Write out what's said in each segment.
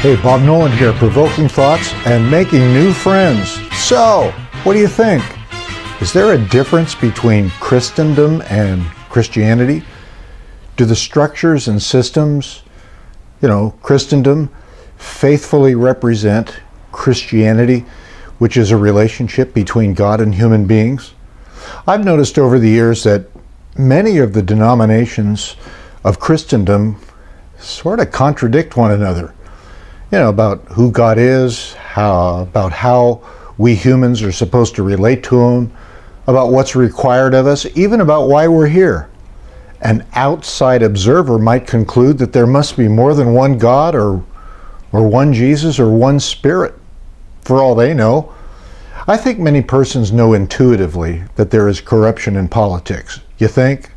Hey, Bob Nolan here, provoking thoughts and making new friends. So, what do you think? Is there a difference between Christendom and Christianity? Do the structures and systems, Christendom, faithfully represent Christianity, which is a relationship between God and human beings? I've noticed over the years that many of the denominations of Christendom sort of contradict one another. About who God is, about how we humans are supposed to relate to Him, about what's required of us, even about why we're here. An outside observer might conclude that there must be more than one God or one Jesus or one Spirit, for all they know. I think many persons know intuitively that there is corruption in politics. You think?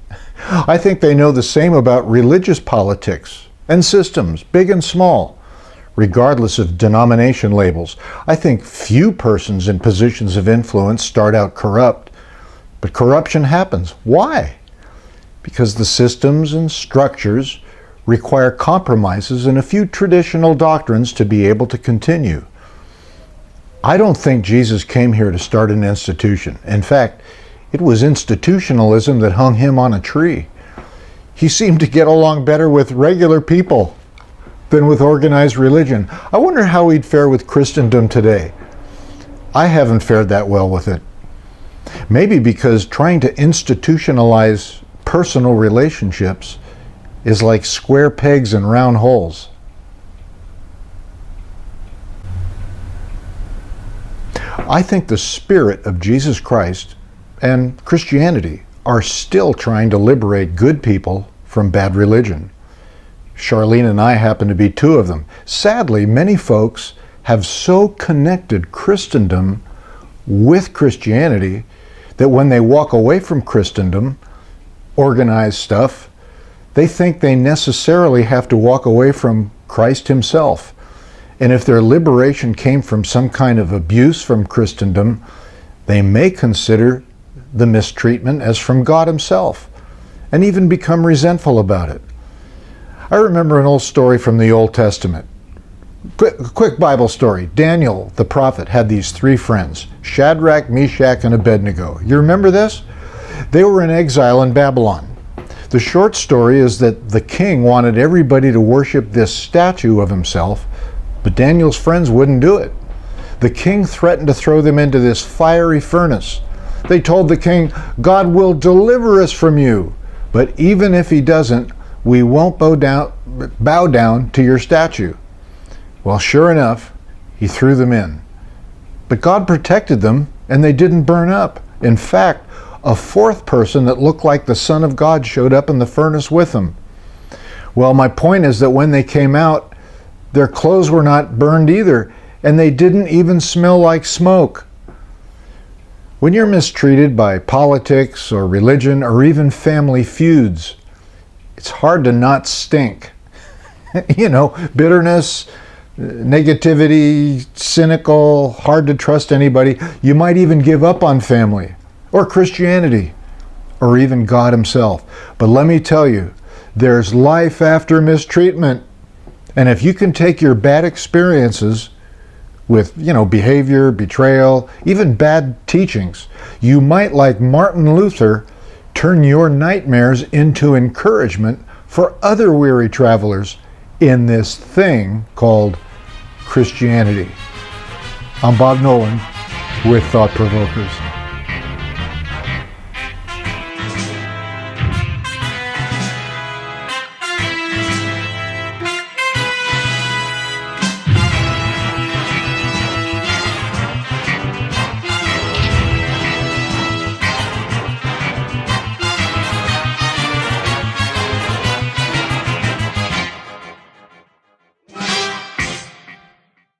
I think they know the same about religious politics and systems, big and small, regardless of denomination labels. I think few persons in positions of influence start out corrupt, but corruption happens. Why? Because the systems and structures require compromises and a few traditional doctrines to be able to continue. I don't think Jesus came here to start an institution. In fact, it was institutionalism that hung him on a tree. He seemed to get along better with regular people than with organized religion. I wonder how he'd fare with Christendom today. I haven't fared that well with it. Maybe because trying to institutionalize personal relationships is like square pegs and round holes. I think the spirit of Jesus Christ and Christianity are still trying to liberate good people from bad religion. Charlene and I happen to be two of them. Sadly, many folks have so connected Christendom with Christianity that when they walk away from Christendom, organized stuff, they think they necessarily have to walk away from Christ himself. And if their liberation came from some kind of abuse from Christendom, they may consider the mistreatment as from God himself and even become resentful about it. I remember an old story from the Old Testament. Quick Bible story. Daniel, the prophet, had these three friends, Shadrach, Meshach, and Abednego. You remember this? They were in exile in Babylon. The short story is that the king wanted everybody to worship this statue of himself, but Daniel's friends wouldn't do it. The king threatened to throw them into this fiery furnace. They told the king, God will deliver us from you, but even if he doesn't, we won't bow down to your statue. Well, sure enough, he threw them in. But God protected them, and they didn't burn up. In fact, a fourth person that looked like the Son of God showed up in the furnace with them. Well, my point is that when they came out, their clothes were not burned either, and they didn't even smell like smoke. When you're mistreated by politics or religion or even family feuds, it's hard to not stink. Bitterness, negativity, cynical, hard to trust anybody. You might even give up on family or Christianity or even God himself. But let me tell you, there's life after mistreatment. And if you can take your bad experiences with, behavior, betrayal, even bad teachings, you might, like Martin Luther, turn your nightmares into encouragement for other weary travelers in this thing called Christianity. I'm Bob Nolan with Thought Provokers.